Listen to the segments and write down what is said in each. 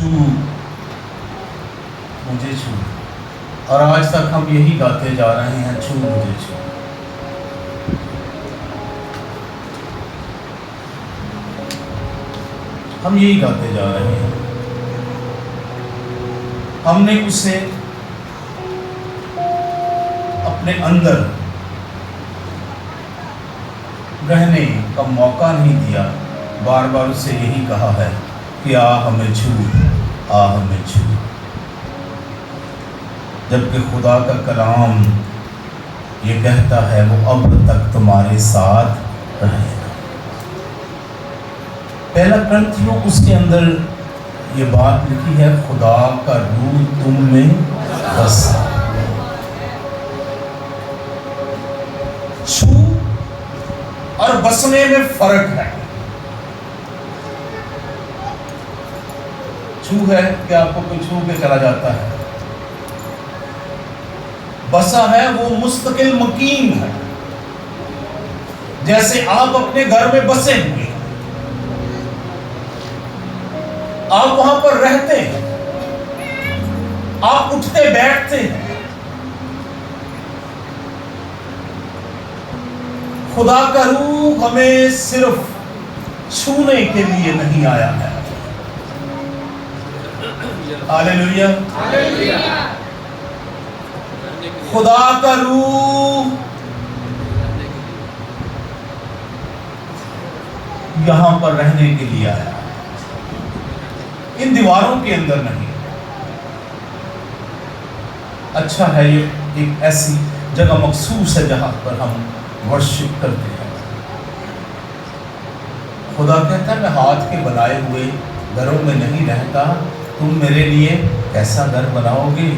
چھو مجھے چھو، اور آج تک ہم یہی گاتے جا رہے ہیں، چھو مجھے چھو۔ ہم یہی گاتے جا رہے ہیں۔ ہم نے اسے اپنے اندر رہنے کا موقع نہیں دیا، بار بار اسے یہی کہا ہے کہ آ ہمیں چھو، آ ہمیں چھو، جبکہ خدا کا کلام یہ کہتا ہے وہ اب تک تمہارے ساتھ رہے گا۔ پہلا کرنتھیوں اس کے اندر یہ بات لکھی ہے، خدا کا روح تم میں بسا۔ چھو اور بسنے میں فرق ہے۔ چھو ہے کہ آپ کو کوئی چھو کے چلا جاتا ہے، بسا ہے وہ مستقل مقیم ہے، جیسے آپ اپنے گھر میں بسے ہوئے ہیں، آپ وہاں پر رہتے ہیں، آپ اٹھتے بیٹھتے ہیں۔ خدا کا روح ہمیں صرف چھونے کے لیے نہیں آیا ہے۔ ہاللیلویا۔ خدا کا روح یہاں پر رہنے کے لیے آیا، ان دیواروں کے اندر نہیں۔ اچھا ہے یہ ایک ایسی جگہ مخصوص ہے جہاں پر ہم ورشپ کرتے ہیں۔ خدا کہتا ہے میں ہاتھ کے بنائے ہوئے گھروں میں نہیں رہتا، تم میرے لیے کیسا گھر بناؤ گے؟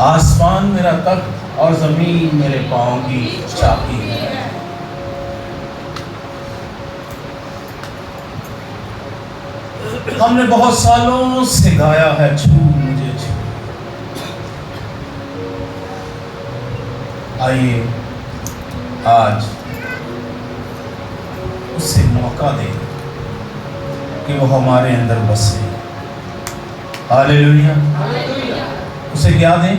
آسمان میرا تخت اور زمین میرے پاؤں کی چابی ہے۔ ہم نے بہت سالوں سے گایا ہے، چھو مجھے چھو۔ آئیے آج اسے موقع دیں کہ وہ ہمارے اندر بسے۔ ہاللیلویا۔ اسے کیا دیں؟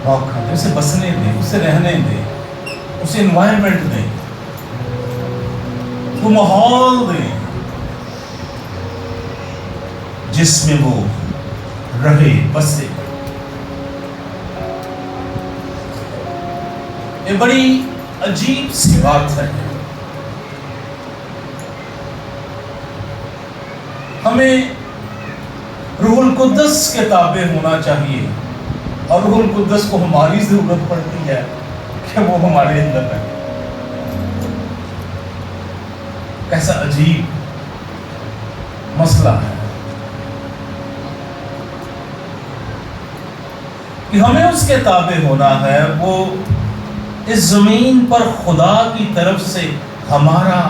موقع دیں، اسے بسنے دیں، اسے رہنے دیں، اسے انوائرمنٹ دیں، وہ ماحول دیں جس میں وہ رہے بسے۔ یہ بڑی عجیب سی بات ہے۔ ہمیں روح القدس کے تابع ہونا چاہیے، اور روح القدس کو ہماری ضرورت پڑتی ہے کہ وہ ہمارے اندر رہے۔ کیسا عجیب مسئلہ ہے کہ ہمیں اس کے تابع ہونا ہے۔ وہ اس زمین پر خدا کی طرف سے ہمارا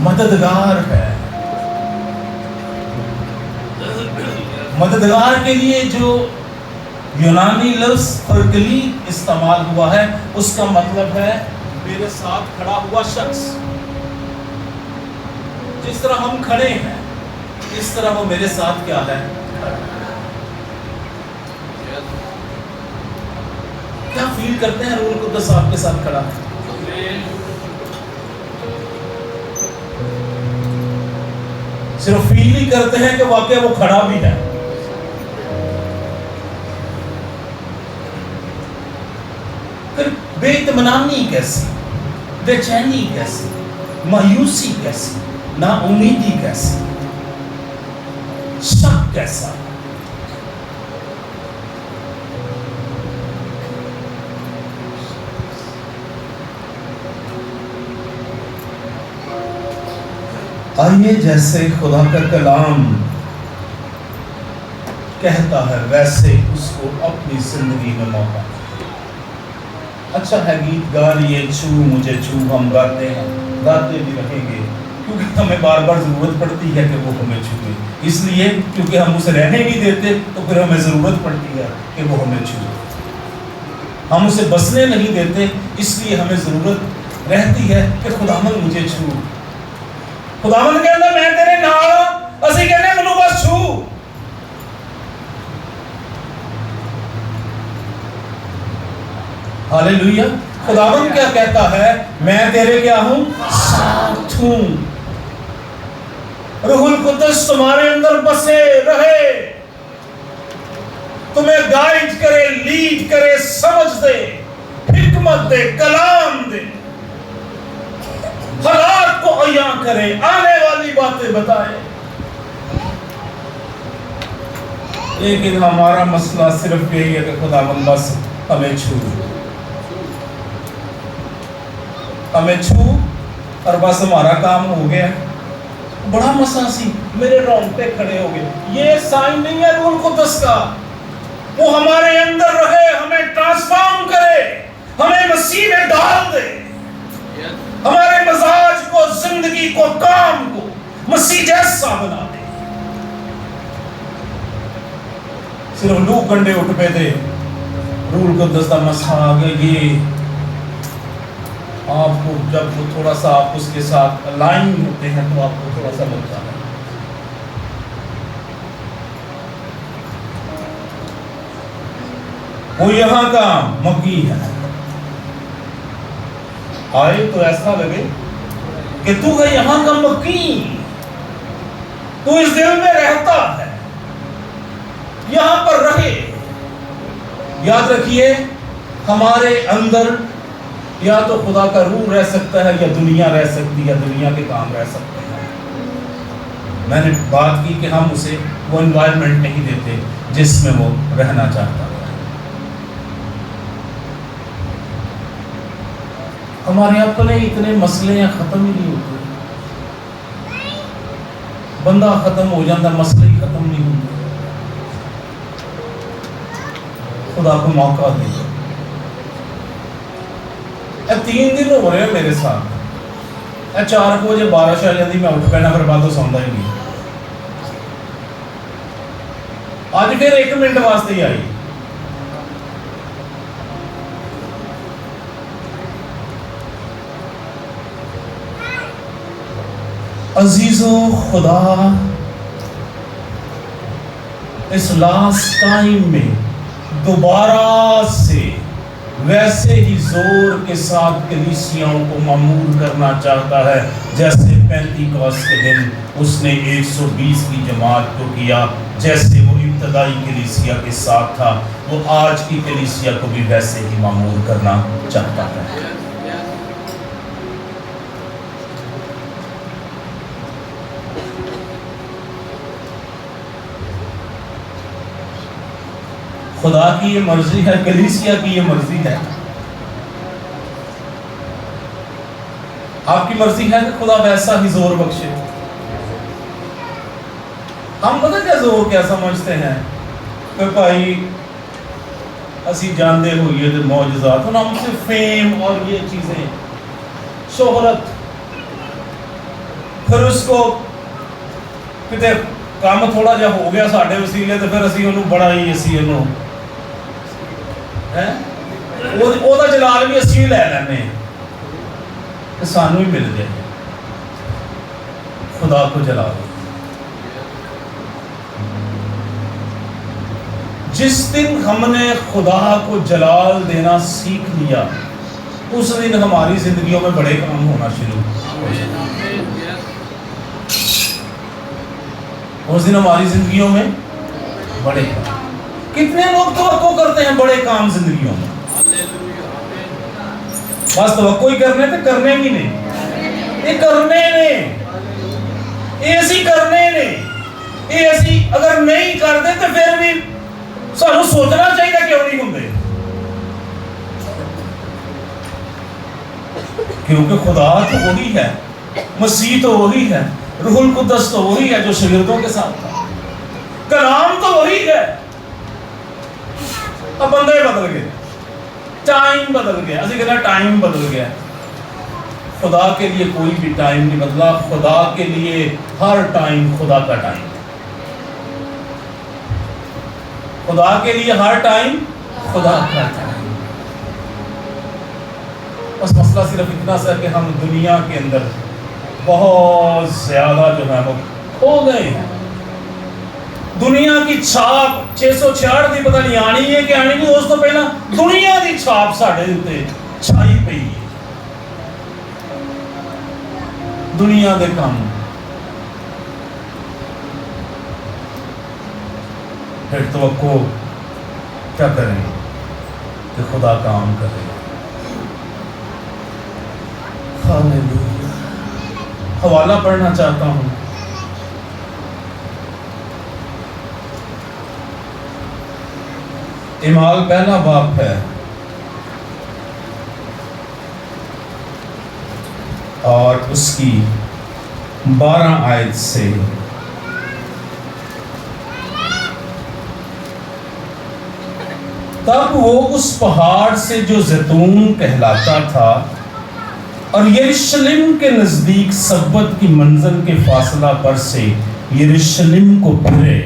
مددگار ہے۔ مددگار کے لیے جو یونانی لفظ پرکلیت استعمال ہوا ہے، اس کا مطلب ہے میرے ساتھ کھڑا ہوا شخص۔ جس طرح ہم کھڑے ہیں اس طرح وہ میرے ساتھ کیا ہے؟ کیا فیل کرتے ہیں روح القدس آپ کے ساتھ کھڑا ہے؟ صرف فیل ہی کرتے ہیں کہ واقعہ وہ کھڑا بھی ہے؟ پھر بے اطمینانی کیسی، بے چینی کیسی، مایوسی کیسی، نا امیدی کیسی، شک کیسا؟ آئیے جیسے خدا کا کلام کہتا ہے ویسے اس کو اپنی زندگی میں موقع۔ اچھا ہے گیت گا لیے، چھو مجھے چھو، ہم گاتے ہیں، گاتے بھی رہیں گے، کیونکہ ہمیں بار بار ضرورت پڑتی ہے کہ وہ ہمیں چھوئے۔ اس لیے کیونکہ ہم اسے رہنے نہیں دیتے تو پھر ہمیں ضرورت پڑتی ہے کہ وہ ہمیں چھوئے۔ ہم اسے بسنے نہیں دیتے، اس لیے ہمیں ضرورت رہتی ہے کہ خداوند مجھے چھو۔ خداوند کہتا میں تیرے نال، اسی کہنے منو بس چھو۔ हालेलुया। खुदावंद क्या कहता है, मैं तेरे क्या हूं, साथ हूं। रूहुल कुद्दस तुम्हारे अंदर बसे रहे, तुम्हें गाइड करे, लीड करे, समझ दे, हिकमत दे, कलाम दे, हालात को अय्यां करे, आने वाली बातें बताए। लेकिन हमारा मसला सिर्फ यही है कि खुदावंद बस हमें छू और बस हमारा काम हो गया। बड़ा मसासी मेरे रोंगटे खड़े हो गए। ये साइन नहीं है रूहुल कुद्दस का। वो हमारे अंदर रहे, हमें ट्रांसफॉर्म करे, हमें मसीह में डाल दे, हमारे मजाज को, जिंदगी को, काम को मसीह जैसा बना दे। सिर्फ लू कंडे उठ पे थे, रूहुल कुद्दस का मसा आ गया। ये आपको जब थोड़ा सा आप उसके साथ अलाइन होते हैं तो आपको थोड़ा सा लगता है। वो यहाँ का मक्की है, आए तो ऐसा लगे कि तू है यहाँ का मक्की, तू इस दिल में रहता है, यहाँ पर रहे। याद रखिए, हमारे अंदर या तो खुदा का रूह रह सकता है, या दुनिया रह सकती है, या दुनिया के काम रह सकते हैं। मैंने बात की कि हम उसे वो एनवायरनमेंट नहीं देते जिसमें वो रहना चाहता है। हमारे अपने इतने मसले हैं, खत्म ही नहीं होते। बंदा खत्म हो जाता, मसले ही खत्म नहीं होते। खुदा को मौका दे। 3 दिन हो रहे हैं मेरे साथ। 4 बजे बारिश आ जाती, मैं उठ पैना, फिर बाद तो सौंदा ही नहीं। आज फिर 1 मिनट वास्ते ही आई। अजीजों, खुदा इस लास्ट टाइम में दोबारा से वैसे ही जोर के साथ कलीसियाओं को मामूल करना चाहता है, जैसे पेंतीकोस्त के दिन उसने 120 की जमात को किया। जैसे वो इब्तदाई कलीसिया के साथ था, वो आज की कलीसिया को भी वैसे ही मामूल करना चाहता है। खुदा की ये मर्जी है, कलीसिया की ये मर्जी है। आपकी मर्जी है कि खुदा वैसा ही जोर बख्शे। हम पता क्या जोर क्या समझते हैं कि भाई असी जानते हुए तो मौजूदात तो हम सिर्फ फेम और ये चीजें, शोहरत, फिर उसको किते काम थोड़ा जा हो गया साढ़े वसीले तो फिर असी उन्होंने बड़ा ही असी उन्होंने ਉਹਦਾ ਜਲਾਲ ਵੀ ਅਸੀਂ ਲੈ ਲੈਂਦੇ ਹਾਂ ਕਿ ਸਾਨੂੰ ਹੀ ਮਿਲ ਜਾਏ। खुदा को जला दो। जिस दिन हमने खुदा को जलाल देना सीख लिया, उस दिन हमारी जिंदगियों में बड़े काम होना शुरू हो जाए। उस दिन हमारी जिंदगियों में बड़े काम। कितने लोग तवक्को करते हैं बड़े काम जिंदगियों में, बस तवक्को ही करने थे, करने भी नहीं। ये करने ने, ये ऐसी करने ने, ये ऐसी अगर नहीं करते तो फिर भी सानू सोचना चाहिए क्यों नहीं होंगे। क्योंकि खुदा तो वही है, मसीह तो वही है, रूहुल कुद्दस तो वही है जो शागिर्दों के साथ था, कलाम तो वही है। अब बंदे बदल गए, टाइम बदल गया, असं कहना टाइम बदल गया। खुदा के लिए कोई भी टाइम नहीं बदला। खुदा के लिए हर टाइम खुदा का टाइम, खुदा के लिए हर टाइम खुदा का टाइम। बस मसला सिर्फ इतना सा कि हम दुनिया के अंदर बहुत ज्यादा जो है वो खो गए हैं। दुनिया کی چھاپ 666 دی پتہ نہیں آنی ہے کہ آنی نہیں، اس تو پہلا دنیا دی چھاپ ساڑھے ہوتے چھائی پئی ہے. دنیا دے کام پھر توقع کیا کریں کہ خدا کام کرے. ہاللیلویا. حوالہ پڑھنا چاہتا ہوں. اعمال پہلا باب ہے اور اس کی 12 آیت سے تب وہ اس پہاڑ سے جو زیتون کہلاتا تھا اور یروشلم کے نزدیک سبت کی منزل کے فاصلہ پر سے یروشلم کو پھرے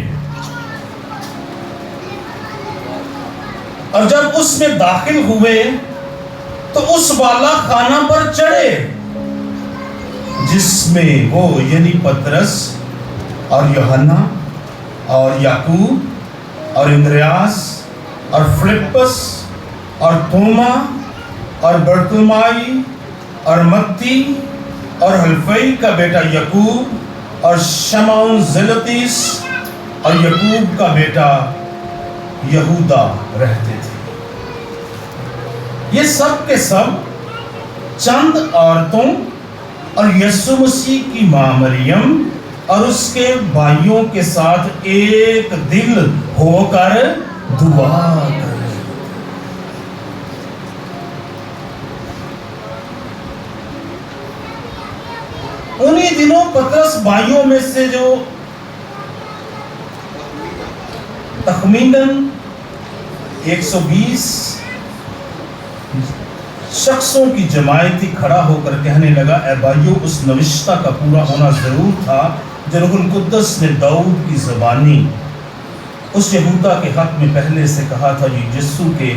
اور جب اس میں داخل ہوئے تو اس بالا خانہ پر چڑھے جس میں وہ یعنی پترس اور یوحنا اور یعقوب اور اندریاس اور فلپس اور توما اور برتلمائی اور متی اور حلفئی کا بیٹا یعقوب اور شمعون زلتیس اور یعقوب کا بیٹا یہودا رہتے تھے. یہ سب کے سب چند عورتوں اور یسوع مسیح کی ماں مریم اور اس کے بھائیوں کے ساتھ ایک دل ہو کر دعا کرے. انہی دنوں پترس بھائیوں میں سے جو تخمیناً 120 شخصوں کی جماعتی کھڑا ہو کر کہنے لگا اے بھائیو اس نوشتہ کا پورا ہونا ضرور تھا جو روح القدس نے داؤد کی زبانی اس یہودا کے حق میں پہلے سے کہا تھا یہ یسوع کے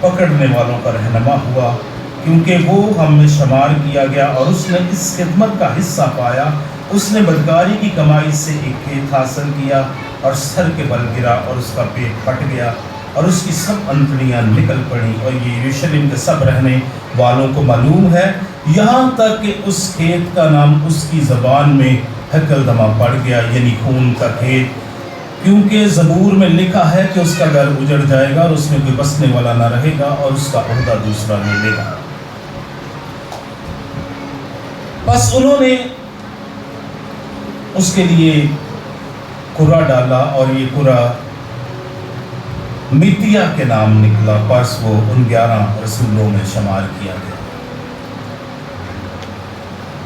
پکڑنے والوں کا رہنما ہوا کیونکہ وہ ہم میں شمار کیا گیا اور اس نے اس خدمت کا حصہ پایا. اس نے بدکاری کی کمائی سے ایک کھیت حاصل کیا اور سر کے بل گرا اور اس کا پیٹ پھٹ گیا اور اس کی سب انتڑیاں نکل پڑیں اور یہ یروشلم کے سب رہنے والوں کو معلوم ہے یہاں تک کہ اس کھیت کا نام اس کی زبان میں ہکلدما پڑ گیا یعنی خون کا کھیت کیونکہ زبور میں لکھا ہے کہ اس کا گھر اجڑ جائے گا اور اس میں کوئی بسنے والا نہ رہے گا اور اس کا عہدہ دوسرا لے لے گا. بس انہوں نے اس کے لیے قرہ ڈالا اور یہ قرہ میتیا کے نام نکلا. پس وہ ان 11 رسولوں میں شمار کیا گیا.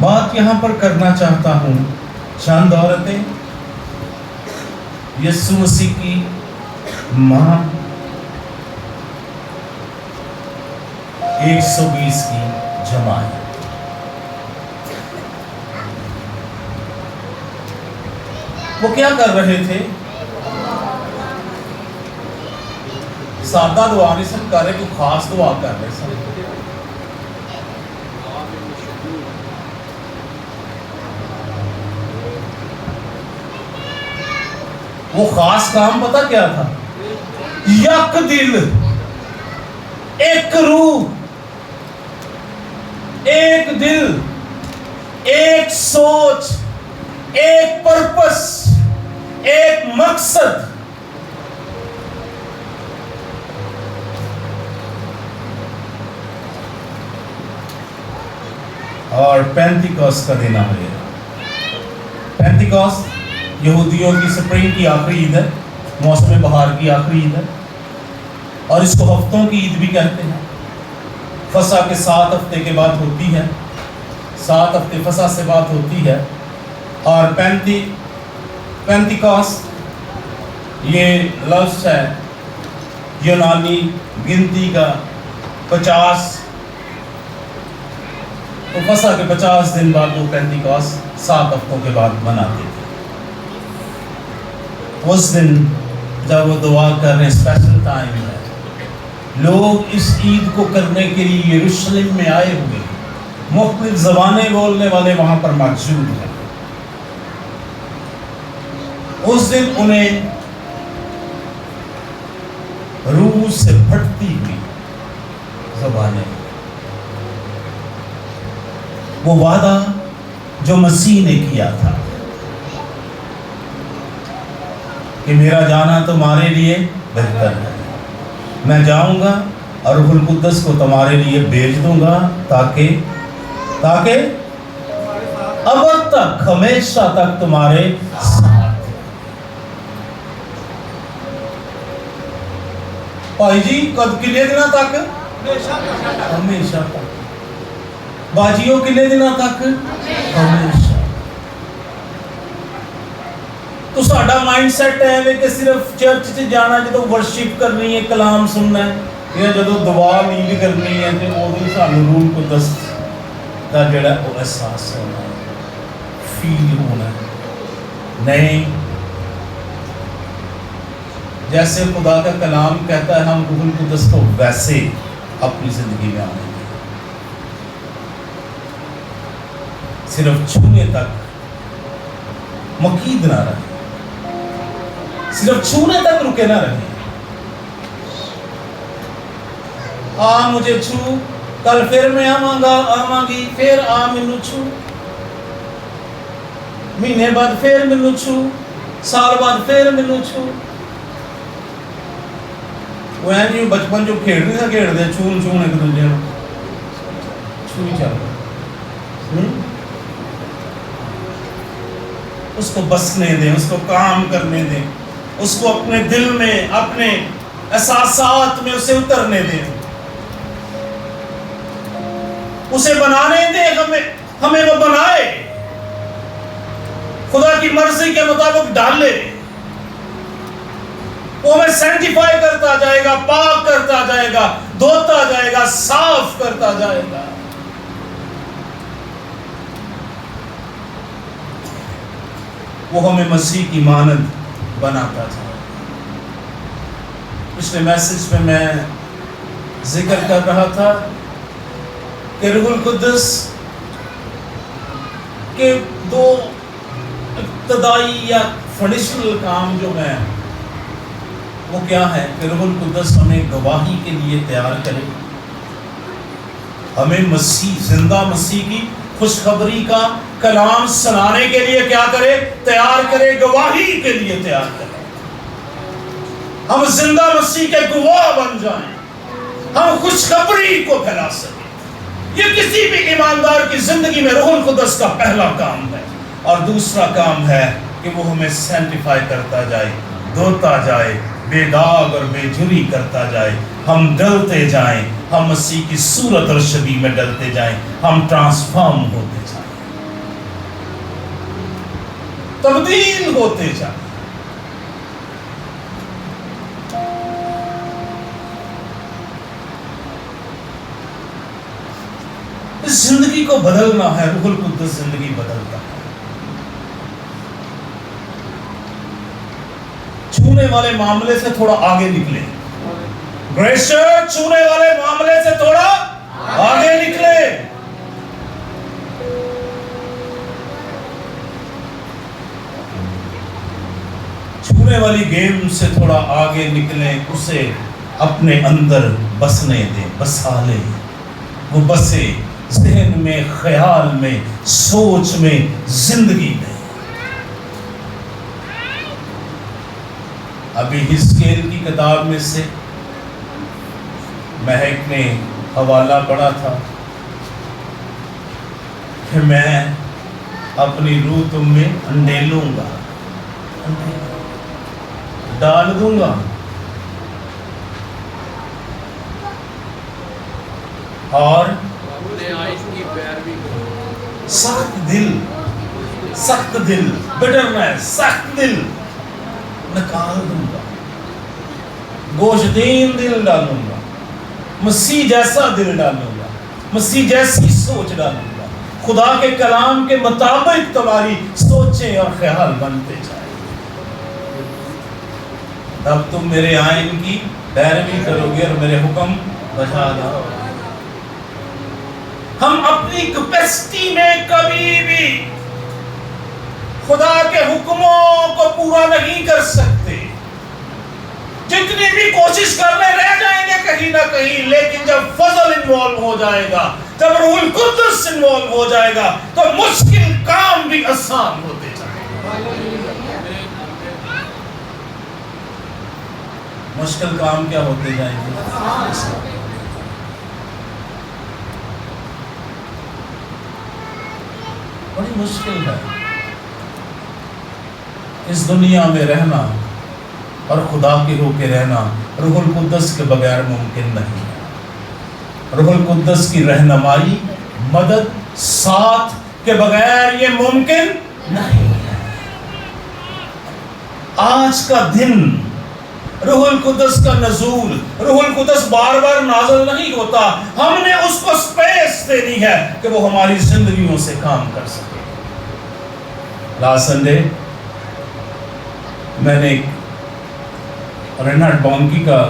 بات یہاں پر کرنا چاہتا ہوں چند عورتیں یسوع مسیح کی ماں 120 کی جماعت. وہ کیا کر رہے تھے؟ سادہ دعا نہیں سن کر رہے کوئی خاص دعا کر رہے سن. وہ خاص کام پتہ کیا تھا؟ یک دل، ایک روح، ایک دل، ایک سوچ، ایک پرپس، ایک مقصد. اور پینتیکوست کا دن آ گیا. پینتیکوست یہودیوں کی سپرنگ کی آخری عید ہے، موسم بہار کی آخری عید ہے اور اس کو ہفتوں کی عید بھی کہتے ہیں. فسح کے 7 ہفتے کے بعد ہوتی ہے، 7 ہفتے فسح سے بعد ہوتی ہے. اور پینتیکوست یہ لفظ ہے یونانی گنتی کا 50. تو فسح کے 50 دن بعد وہ پینتیکوست 7 ہفتوں کے بعد مناتے تھے. اس دن جب وہ دعا کر رہے ہیں اسپیشل ٹائم ہے، لوگ اس عید کو کرنے کے لیے یروشلم میں آئے ہوئے ہیں، مختلف زبانیں بولنے والے وہاں پر موجود ہیں. اس دن انہیں खड़ूस से फटती हुई ज़बानें। वो वादा जो मसीह ने किया था कि मेरा जाना तुम्हारे लिए बेहतर है, मैं जाऊंगा और रूहुल कुद्दस को तुम्हारे लिए भेज दूंगा ताकि अब तक हमेशा तक तुम्हारे साथ। भाई जी कद कितने दिनों तक? हमेशा तक। बाजियों कितने दिनों तक? हमेशा। तो साडा माइंडसेट है कि सिर्फ चर्च से जाना जो वर्शिप करनी है, कलाम सुनना है, या जो दुआ नील करनी है तो उदों सानू रूह कुद्दस का जिहड़ा वो एहसास होना है, फील होना है। नहीं, जैसे खुदा का कलाम कहता है हम रूहुल कुद्दस को वैसे अपनी जिंदगी में आने दें। सिर्फ छूने तक मकीद ना रहे, सिर्फ छूने तक रुके ना रहे। आ मुझे छू, कल फिर मैं आवांगी, फिर आ मैनू छू, महीने बाद फिर मैनू छू, साल बाद फिर मैनू छू। वो ऐ बचपन जो खेड नहीं था खेडते छून छून एक दूजे छू ही चल, उसको बसने दें, उसको काम करने दें, उसको अपने दिल में, अपने एहसासात में उसे उतरने दें, उसे बनाने दें, हमें वो बनाए, खुदा की मर्जी के मुताबिक डाले। वो हमें सैंटिफाई करता जाएगा, पाक करता जाएगा, धोता जाएगा, साफ करता जाएगा। वो हमें मसीह की मानद बनाता जाएगा। पिछले मैसेज में मैं जिक्र कर रहा था कि रूहुल कुद्दस के दो इब्तदाई या फंडिशनल काम जो हैं वो क्या है कि रूहुल कुद्दस हमें गवाही के लिए तैयार करे, हमें मसीह, जिंदा मसीह की खुशखबरी का कलाम सुनाने के लिए क्या करे? तैयार करे, गवाही के लिए तैयार करे। हम जिंदा मसीह के गवाह बन जाएं, हम खुशखबरी को फैला सकें। ये किसी भी ईमानदार की जिंदगी में रूहुल कुद्दस का पहला काम है। और दूसरा काम है कि वो हमें सैंटिफाई करता जाए, धोता जाए, बेदाग और बेजुरी करता जाए, हम डलते जाएं, हम मसीह की सूरत और शबीह में डलते जाएं, हम ट्रांसफॉर्म होते जाएं, तब्दील होते जाएं। इस जिंदगी को बदलना है, रूहुल कुद्दस जिंदगी बदलता है। छूने वाले मामले से थोड़ा आगे निकले, ग्रेशियर छूने वाले मामले से थोड़ा आगे निकले। छूने वाली गेम से थोड़ा आगे निकले, उसे अपने अंदर बसने दें, बसा ले, वो बसे ज़हन में, ख्याल में, सोच में, जिंदगी में। अभी हिस्केल की किताब में से महक ने हवाला पढ़ा था कि मैं अपनी रूह तुम में अंडेलूंगा, डाल दूंगा, और सख्त दिल, बिटरनेस, सख्त दिल निकाल दूंगा, गोशदीन दिल डालूंगा, मसीह जैसा दिल डालूंगा, मसीह जैसी सोच डालूंगा। खुदा के कलाम के मुताबिक तुम्हारी सोचें और ख्याल बनते जाए, तब तुम मेरे आइन की पैरवी करोगे और मेरे हुक्म बजा लाओगे। हम अपनी कैपेसिटी में कभी भी खुदा के हुक्मों को पूरा नहीं कर सकते। जितनी کتنی بھی کوشش کر لیں رہ جائیں گے کہیں نہ کہیں، لیکن جب فضل انوالو ہو جائے گا، جب روح القدس انوالو ہو جائے گا تو مشکل کام بھی آسان ہوتے جائیں گے۔ مشکل کام کیا ہوتے جائیں گے؟ بڑی مشکل ہے اس دنیا میں رہنا اور خدا کے ہو کے رہنا روح القدس کے بغیر ممکن نہیں ہے۔ روح القدس کی رہنمائی، مدد، ساتھ کے بغیر یہ ممکن نہیں ہے۔ آج کا دن روح القدس کا نزول، روح القدس بار بار نازل نہیں ہوتا، ہم نے اس کو سپیس دینی ہے کہ وہ ہماری زندگیوں سے کام کر سکے۔ لاسٹ سنڈے میں نے رینارڈ بانکی کا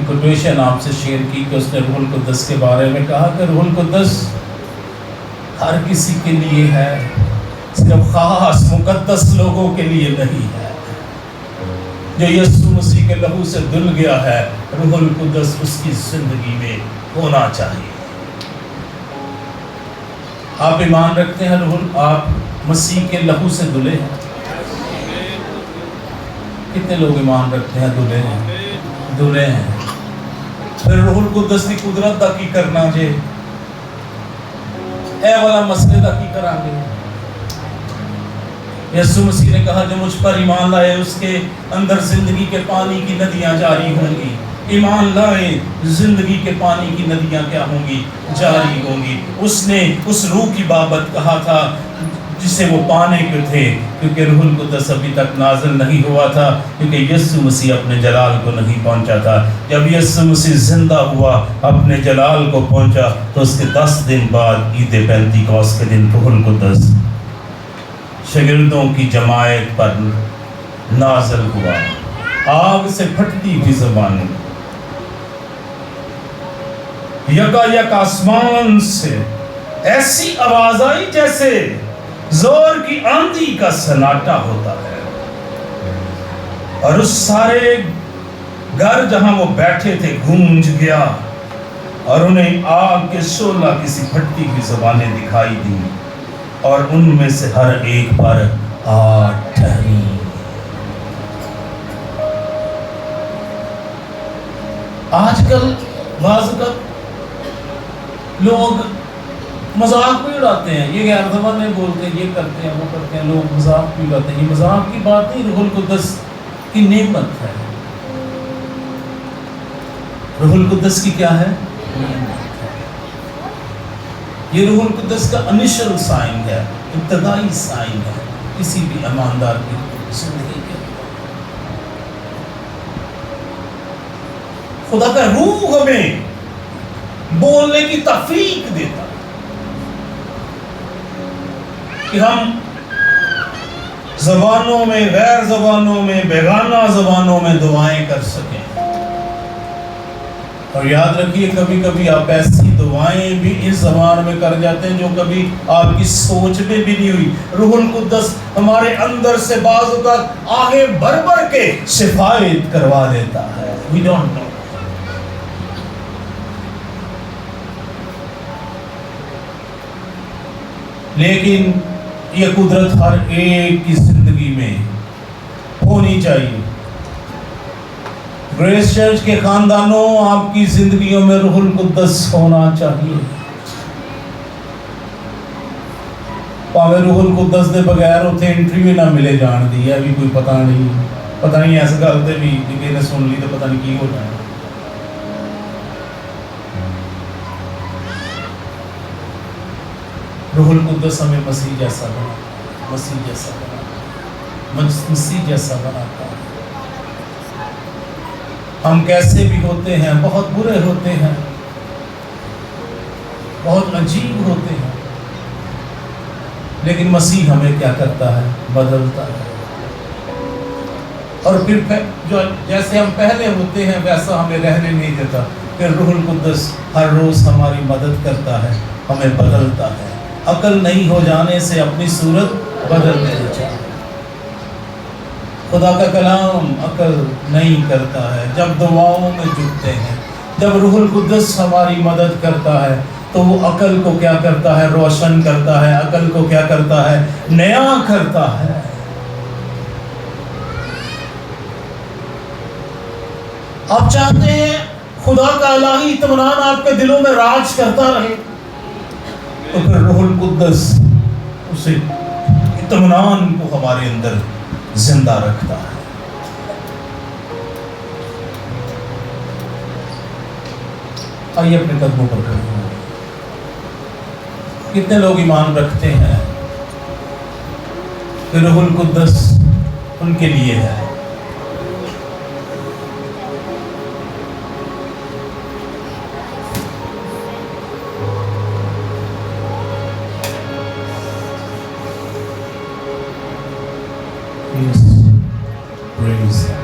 کوٹیشن آپ سے شیئر کی کہ اس نے روح القدس کے بارے میں کہا کہ روح القدس ہر کسی کے لیے ہے، صرف خاص مقدس لوگوں کے لیے نہیں ہے۔ جو یسوع مسیح کے لہو سے دھل گیا ہے، روح القدس اس کی زندگی میں ہونا چاہیے۔ آپ ایمان رکھتے ہیں آپ مسیح کے لہو سے دھلے ہیں؟ کتنے لوگ ایمان رکھتے ہیں دھلے ہیں؟ پھر روح القدس کی قدرت دا کی کرنا جے اے والا مسئلے دا کی کران گے۔ یسوع مسیح نے کہا جو مجھ پر ایمان لائے اس کے اندر زندگی کے پانی کی ندیاں جاری ہوں گی۔ ایمان لائے زندگی کے پانی کی ندیاں کیا ہوں گی؟ جاری ہوں گی۔ اس نے اس روح کی بابت کہا تھا جسے وہ پانے کے تھے، کیونکہ روح القدس ابھی تک نازل نہیں ہوا تھا، کیونکہ یسوع مسیح اپنے جلال کو نہیں پہنچا تھا۔ جب یسوع مسیح زندہ ہوا، اپنے جلال کو پہنچا، تو اس کے 10 دن بعد عید پینتیکوس کے دن روح القدس شاگردوں کی جماعت پر نازل ہوا، آگ سے پھٹتی ہوئی زبان، یکا یک آسمان سے ایسی آواز آئی جیسے زور کی آندھی کا سناٹا ہوتا ہے، اور اس سارے گھر جہاں وہ بیٹھے تھے گونج گیا، اور انہیں آگ کے شعلہ کی سی پھٹتی ہوئی زبانیں دکھائی دی، اور ان میں سے ہر ایک پر آ ٹھہری۔ آج کل بعض اوقات لوگ مذاق بھی اڑاتے ہیں، یہ غیر زبانیں بولتے ہیں، یہ کرتے ہیں، وہ کرتے ہیں، لوگ مذاق بھی اڑاتے ہیں۔ یہ مذاق کی بات نہیں، روح القدس کی نعمت ہے۔ روح القدس کی کیا ہے؟ یہ روح القدس کا انیشل سائن ہے، ابتدائی سائن ہے کسی بھی ایماندار کی زندگی کے۔ خدا کا روح ہمیں بولنے کی توفیق دیتا کہ ہم زبانوں میں، غیر زبانوں میں، بیگانہ زبانوں میں دعائیں کر سکیں۔ اور یاد رکھیے کبھی کبھی آپ ایسی دعائیں بھی اس زبان میں کر جاتے ہیں جو کبھی آپ کی سوچ میں بھی نہیں ہوئی۔ روح القدس ہمارے اندر سے بعض اوقات آگے بھر بھر کے شفایت کروا دیتا ہے۔ We don't know۔ لیکن یہ قدرت ہر ایک کی زندگی میں ہونی چاہیے۔ گریس چرچ کے خاندانوں، آپ کی زندگیوں میں روح القدس ہونا چاہیے۔ پاوے روح القدس دے بغیر اتنے انٹری بھی نہ ملے جان دی ہے، ابھی کوئی پتہ نہیں ایسا گلتے بھی جی نے سن لی تو پتہ نہیں کی ہو جائے۔ روح القدس ہمیں مسیح جیسا بناتا ہے۔ ہم کیسے بھی ہوتے ہیں، بہت برے ہوتے ہیں، بہت عجیب ہوتے ہیں، لیکن مسیح ہمیں کیا کرتا ہے؟ بدلتا ہے۔ اور پھر جو جیسے ہم پہلے ہوتے ہیں ویسا ہمیں رہنے نہیں دیتا۔ پھر روح القدس ہر روز ہماری مدد کرتا ہے، ہمیں بدلتا ہے۔ عقل نہیں ہو جانے سے اپنی صورت بدل دینا چاہیے۔ خدا کا کلام عقل نہیں کرتا ہے. جب دعاؤں میں جھکتے ہیں، جب روح القدس ہماری مدد کرتا ہے تو وہ عقل کو کیا کرتا ہے؟ روشن کرتا ہے. عقل کو کیا کرتا ہے؟ نیا کرتا ہے. آپ چاہتے ہیں خدا کا الہی اطمینان آپ کے دلوں میں راج کرتا رہے، تو پھر روح القدس اسے اطمینان کو ہمارے اندر زندہ رکھتا ہے. آئیے اپنے قدموں پر کھڑے ہوں. کتنے لوگ ایمان رکھتے ہیں کہ روح القدس ان کے لیے ہے؟ Praise Him.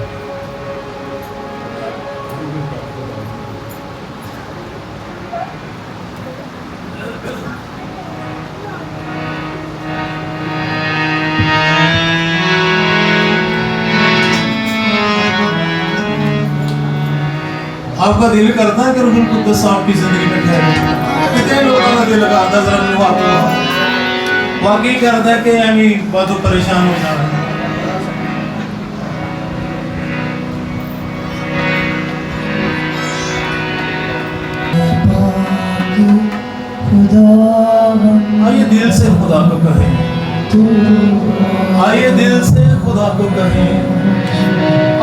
آپ کا دل کرتا ہے کہ روح القدس آپ کی زندگی میں ٹھہرے؟ کتنے لوگوں کا دل کرتا ہے؟ ذرا منہ ہاتھ واقعی کرتا ہے کہ ہمیں بہت پریشان ہو جا رہا ہے. آئیے دل سے خدا کو کہیں، آئیے دل سے خدا کو کہیں،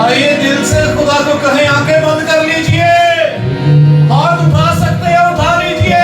آئیے دل سے خدا کو کہیں. آنکھیں بند کر لیجئے، ہاتھ اٹھا سکتے ہیں اٹھا لیجئے.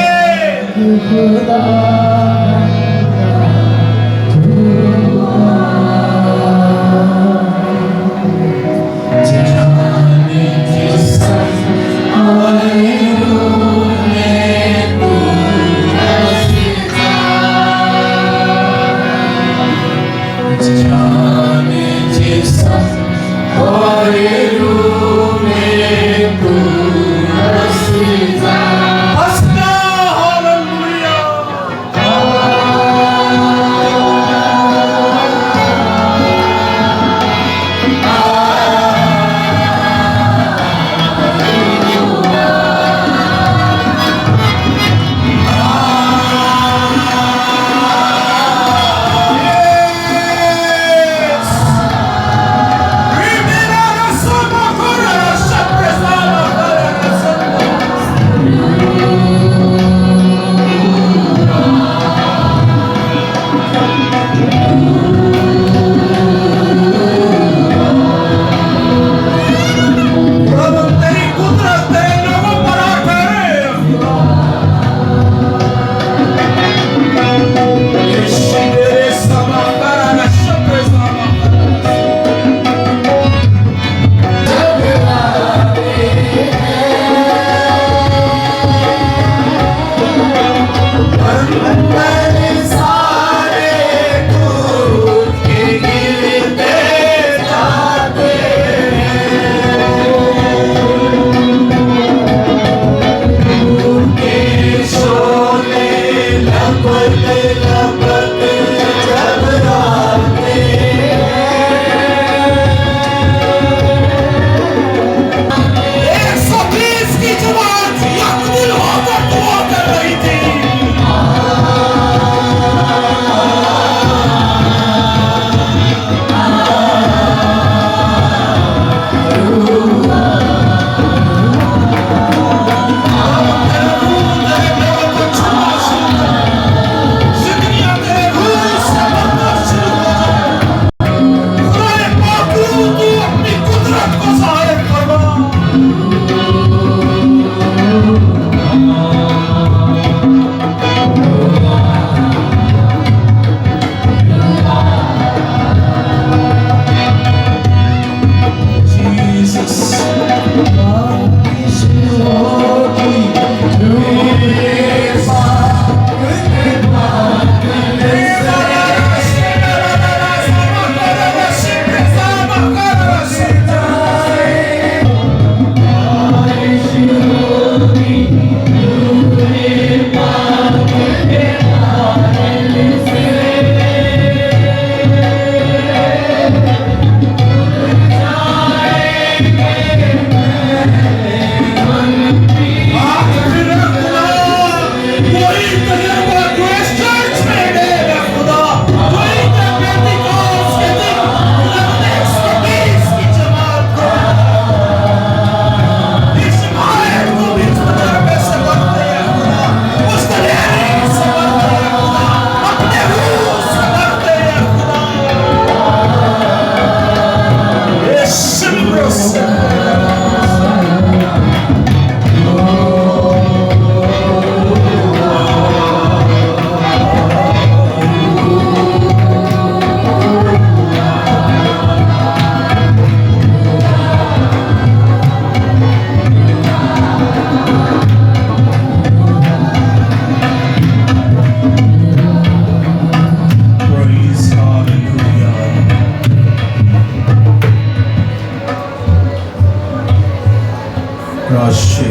راشے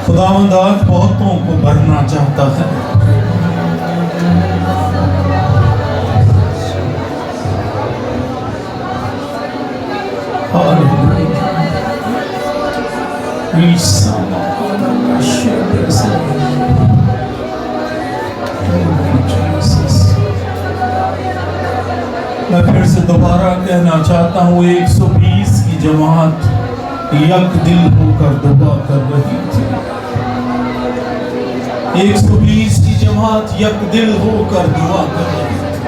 خداوند آج بہتوں کو بھرنا چاہتا ہے. میں پھر سے دوبارہ کہنا چاہتا ہوں 120 کی جماعت یک دل ہو کر دعا کر رہی تھی. 120 کی جماعت یک دل ہو کر دعا کر رہی تھی.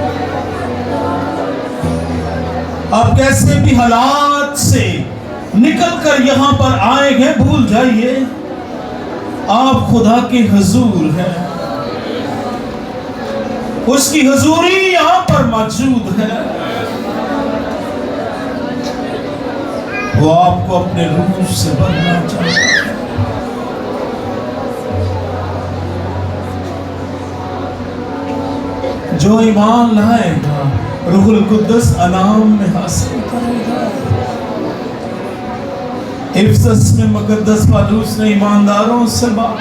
آپ کیسے بھی حالات سے نکل کر یہاں پر آئے ہیں بھول جائیے آپ خدا کے حضور ہیں. اس کی حضوری یہاں پر موجود ہے. وہ آپ کو اپنے روح سے بھرنا چاہتا ہے. جو ایمان لائے گا روح القدس انعام میں حاصل کرے گا. افسس میں مقدس پالوس نے ایمانداروں سے بات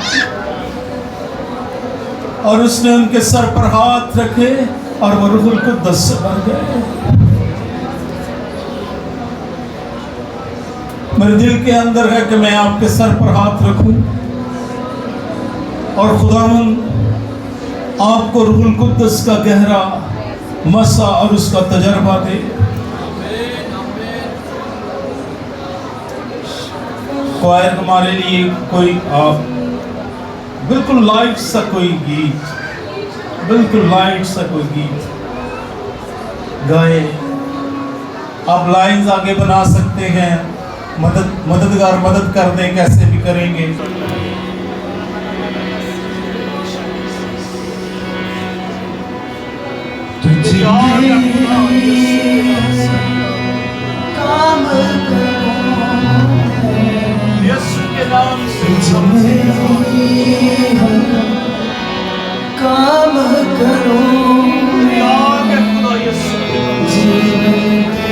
اور اس نے ان کے سر پر ہاتھ رکھے اور وہ روح القدس سے بھر گئے. میرے دل کے اندر ہے کہ میں آپ کے سر پر ہاتھ رکھوں اور خداوند آپ کو روح القدس کا گہرا مسا اور اس کا تجربہ دے. کوائر ہمارے لیے کوئی بالکل لائٹ سا کوئی گیت گائے. آپ لائنز آگے بنا سکتے ہیں. مددگار مدد کر دیں کیسے بھی کریں گے. یسوع کے نام سے کام کرو خدا یسوع کے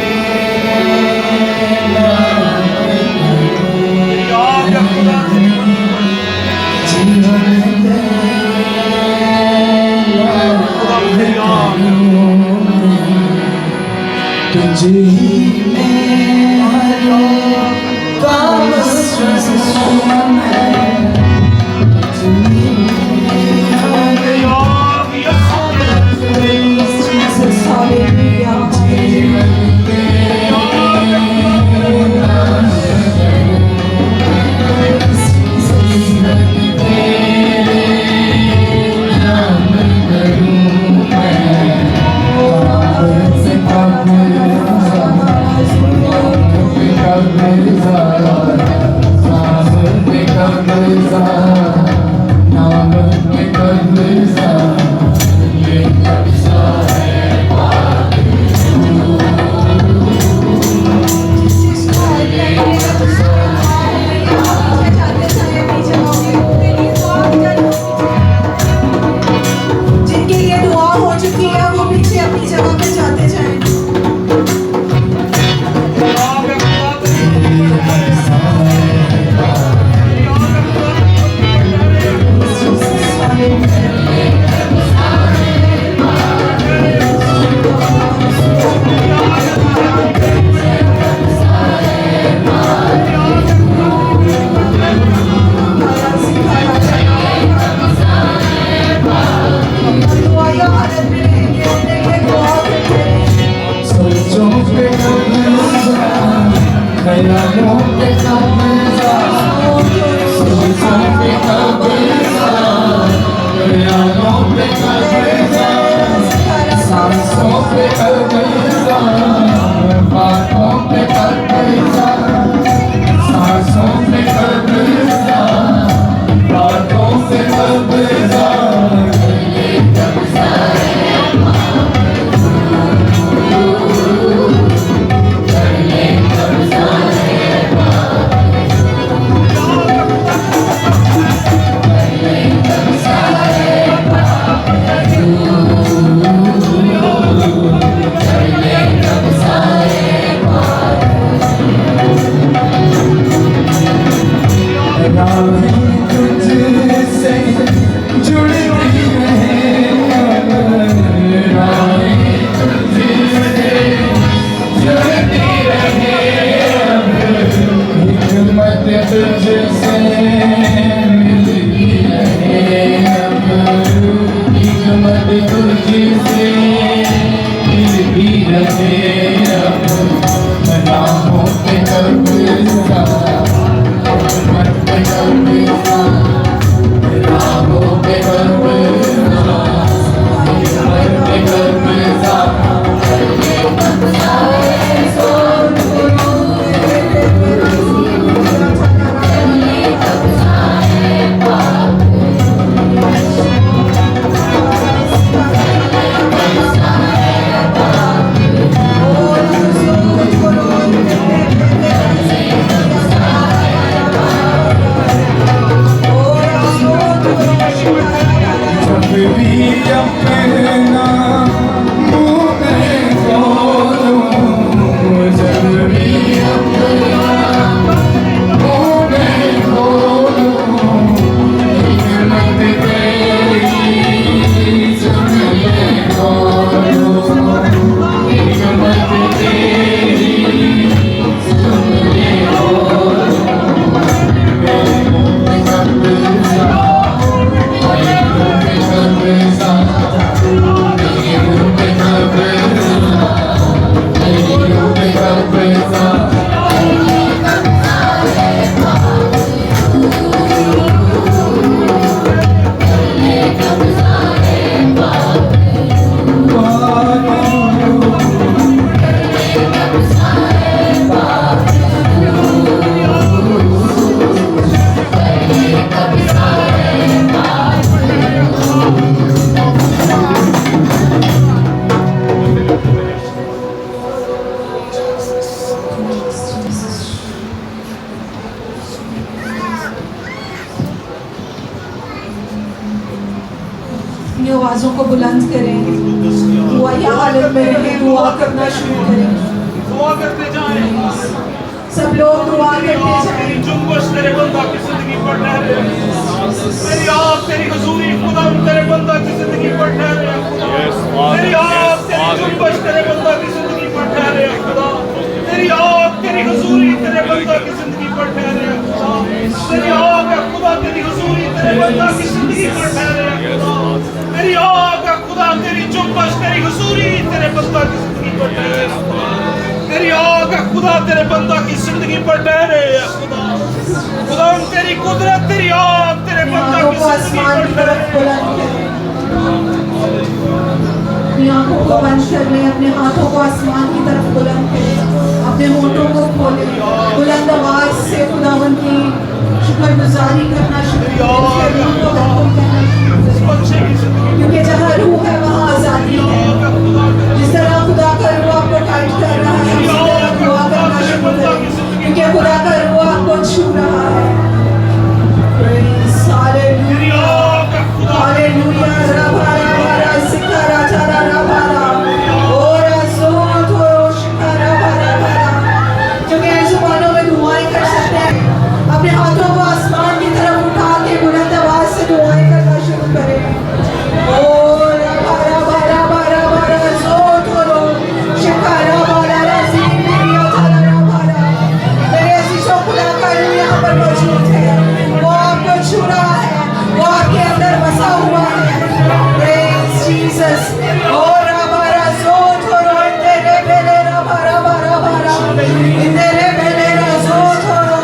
से फिर भी रहे अब राहों पे कब्जा, मत पे कब्जा, राहों पे कब्जा, मत पे कब्जा, ये कब्जा है सोन अपनी आवाज़ों को बुलंद करें, दुआ या हालत में रहें, दुआ करना शुरू करें। दुआ करते जाएं, सब लोग दुआ करते जाएं। जुम्बश तेरे बंदा की जिंदगी पर ठहरे, तेरी आग तेरी हुजूरी खुदा तेरे बंदा की जिंदगी पर ठहरे खुदा, तेरी आग तेरी जुम्बश तेरे बंदा की जिंदगी पर ठहरे खुदा, तेरी आग तेरी हुजूरी तेरे बंदा की जिंदगी पर ठहरे खुदा, तेरी आग है खुदा तेरी हुजूरी तेरे बंदा की जिंदगी पर ठहरे खुदा, तेरी आग है खुदा तेरी जुम्बश तेरी हुजूरी तेरे बंदा की जिंदगी पर ठहरे खुदा, तेरी आग है खुदा तेरे बंदा की जिंदगी पर ठहरे खुदा, खुदा तेरी कुदरत तेरी आग तेरे बंदा की जिंदगी पर ठहरे। अपनी आंखों को बंद कर लें, अपने हाथों को आसमान की तरफ बुलंद करें, अपने होठों को खोलें, बुलंद आवाज से खुदावन की शुक्रगुजारी करना शुरू करें, क्योंकि जहाँ रूह है वहाँ आजादी है। जिस तरह खुदा का रूह आपको टाइट कर रहा है, उसी तरह दुआ करना शुरू करें, क्योंकि खुदा का रूह आपको छू रहा है। हालेलुया, रबा रबा रसिका राजा रबा रबा, ओरा सोत रोशिका रबा रबा, जो गैर जुबानों में दुआएं कर सकते हैं, अपने हाथों को आसमान की तरफ उठा के बुलंद आवाज से दुआएं करना शुरू करें। ओ रबा रबा रबा रबा रसोत रोशिका रबा रसिका राजा रबा रबा। मेरे अजीजों, खुदा का रूह यहाँ पर मौजूद है, वो आपको छू रहा है, वो आपके अंदर बसा हुआ है। Praise Jesus. Oh, Rabba Razot, Oro, Indere Bele, Rabba Rabba Rabba Rabba, Indere Bele Razot, Oro.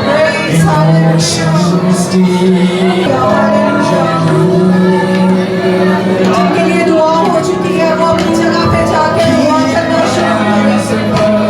Praise Hallelujah. जिनके लिए दुआ हो चुकी है, वो अपनी जगह पे जाके दुआ करना शुरू करें।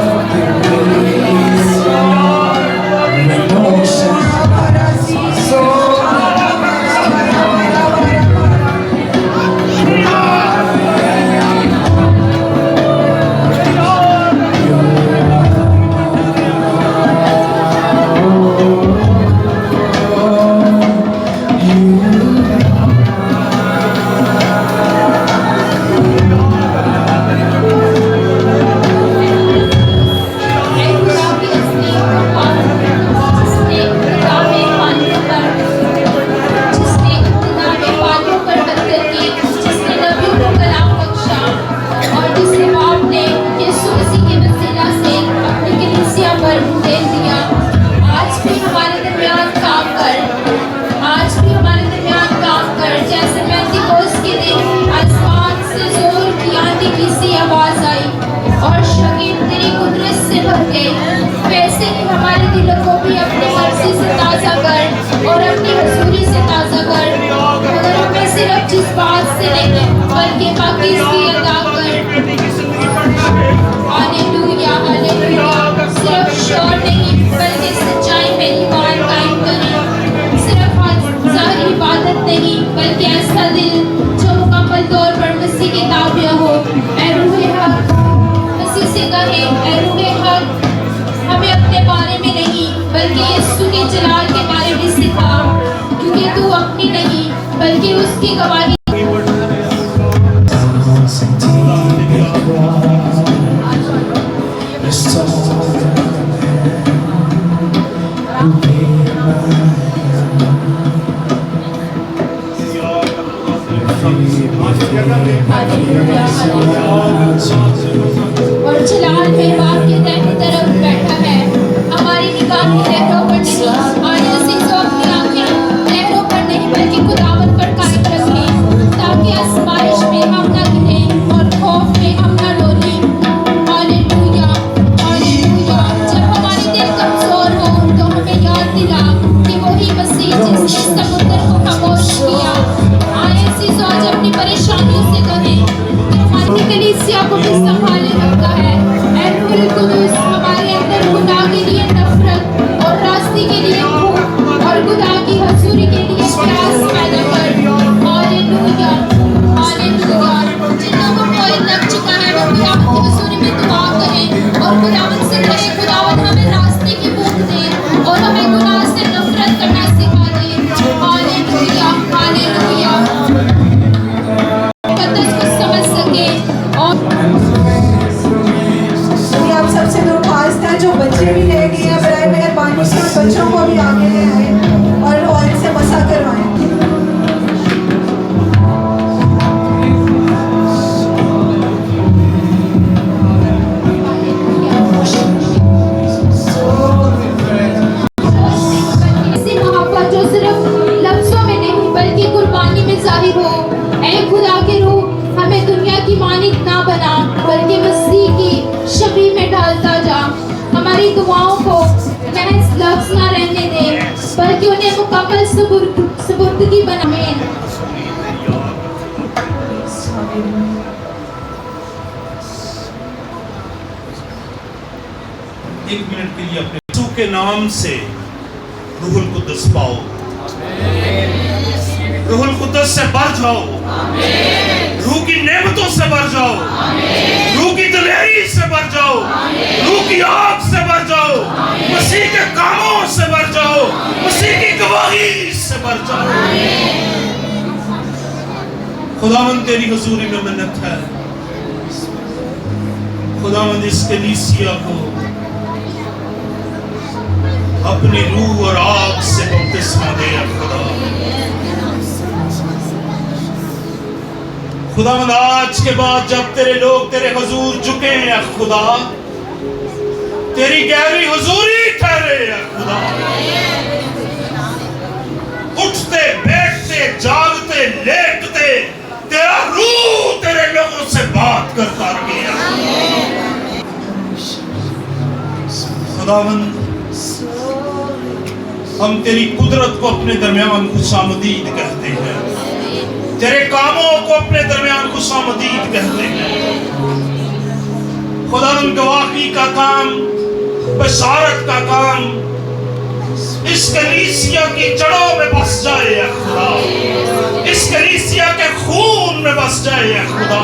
You जिस बात से नहीं बल्कि बाकी से अदा कर। Hallelujah hallelujah. सिर्फ श्योर नहीं बल्कि सच्चाई में ईमान कायम करें। सिर्फ ज़ाहिर इबादत नहीं बल्कि ऐसा दिल जो मुकम्मल तौर पर मसीह के ताबे हो। ऐ रूहे हक मसीह से कहें, ऐ रूहे हक हमें अपने बारे में नहीं बल्कि यीशु के जलाल के बारे में सिखा, क्योंकि तू अपनी नहीं बल्कि उसकी गवाही और जलाल में बाप के दाहिनी तरफ बैठा है। हमारी निगाहें लहरों पर नहीं, आने से अपनी आंखें लहरों पर नहीं बल्कि खुदावंद पर कायम रखें, ताकि आजमाइश में हम न गिरें और खौफ में हम न डोलें। Hallelujah hallelujah. जब हमारे दिल कमजोर हो तो हमें याद दिला कि वही मसीह जिसने समुद्र को खामोश किया। आए सीसो आज अपनी परेशानियों से कहें कि हमारी कलीसिया को भी संभाले रखता है। ऐ रूह कुदूस हमारे अंदर खुदा के लिए नफरत और रास्ते के लिए भूख और खुदा की हजूरी के लिए प्यास पैदा कर। Hallelujah hallelujah. जिन लोगों को लग चुका है वो खुदावंद की हजूरी में दुआ करें और खुदावंद से कहें, खुदावंद हमें रास्ते की भूख दे और हमें गुनाह से नफरत करना सिखा दे। Hallelujah hallelujah. मुकद्दस को समझ सके और यदि आप सबसे दरख्वास्त है जो बच्चे भी रह गए हैं बराए मेहरबानी से उन बच्चों को भी आगे ले आए और ऑयल से मसा करवाएं। ऐसी मोहब्बत जो सिर्फ लफ्जों में नहीं बल्कि कुर्बानी में जाहिर हो। ऐ खुदा के रूह हमें दुनिया की मानित ना बना बल्कि मसीह की शबीह में ढालता जा। हमारी दुआओं को महज लफ्ज ना रहने दे बल्कि उन्हें मुकम्मल सुपुर्दगी बनाए। एक मिनट के लिए अपने यीशु के नाम से रूहुल कुद्दस पाओ। रूहुल कुद्दस से भर जाओ। रूह की नेमतों से भर जाओ। रूह की दिलेरी से भर जाओ। रूह की आग से भर जाओ। मसीह के कामों से भर जाओ। मसीह की गवाही से भर जाओ। खुदावंद तेरी हुजूरी में मिन्नत है। खुदावंद इस कलीसिया को अपनी रूह और आग से बपतिस्मा दे। खुदावंद आज के बाद जब तेरे लोग तेरे हुजूर झुके हैं खुदा, तेरी गहरी हुजूरी ठहरे खुदा। उठते बैठते जागते लेटते तेरा रूह तेरे लोगों से बात करता रहे। खुदावंद हम तेरी कुदरत को अपने दरमियान खुशामदीद कहते हैं। तेरे कामों को अपने दरमियान खुशामदीद कहते हैं। खुदावंद गवाही का काम, बशारत का काम इस कलीसिया की जड़ों में बस जाए खुदा। इस कलीसिया के खून में बस जाए खुदा।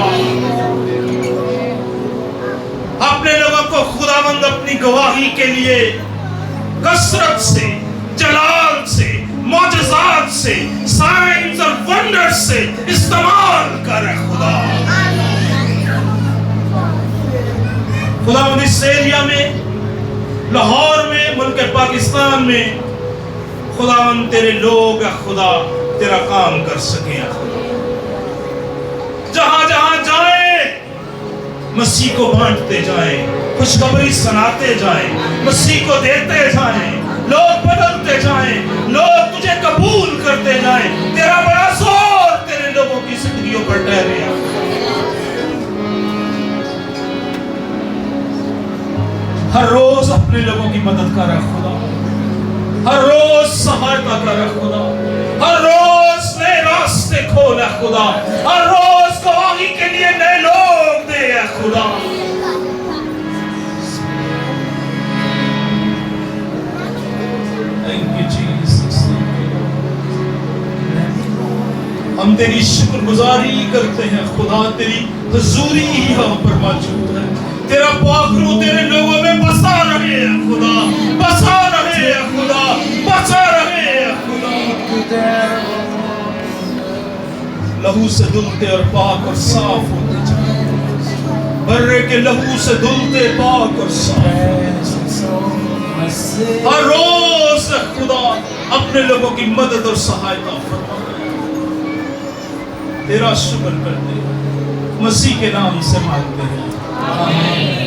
अपने लोगों को खुदावंद अपनी गवाही के लिए कसरत से, जलाल से, मौजज़ात से, साइंस और वंडर से इस्तेमाल कर खुदा। खुदावंद इस एरिया में, लाहौर में, मुल्क पाकिस्तान में खुदावंद तेरे लोग खुदा तेरा काम कर सके। जहां जहां जाए मसीह को बांटते जाएं, खुशखबरी सुनाते जाएं, मसीह को देते जाएं, लोग बदलते जाएं, लोग तुझे कबूल करते जाएं। तेरा बड़ा जोर तेरे लोगों की जिंदगियों पर ठहरे। हर रोज अपने लोगों की मदद कर खुदा। हर रोज सहायता कर खुदा। हर रोज नए रास्ते रास्ते खोल है खुदा, हर रोज गवाही के लिए नए लोग दे है खुदा। Thank you Jesus। हम तेरी शुक्रगुजारी करते हैं खुदा, तेरी हुजूरी यहाँ पर मौजूद है। तेरा पाक रूह तेरे लोगों में बसा रहे हैं खुदा, बसा रहे हैं खुदा, बसा रहे हैं खुदा। लहू से धुलते और पाक और साफ होते जाए, बर्रे के लहू से धुलते पाक और साफ। हर रोज खुदा अपने लोगों की मदद और सहायता फरमा। तेरा शुक्र करते हैं, मसीह के नाम से मांगते हैं, आमीन।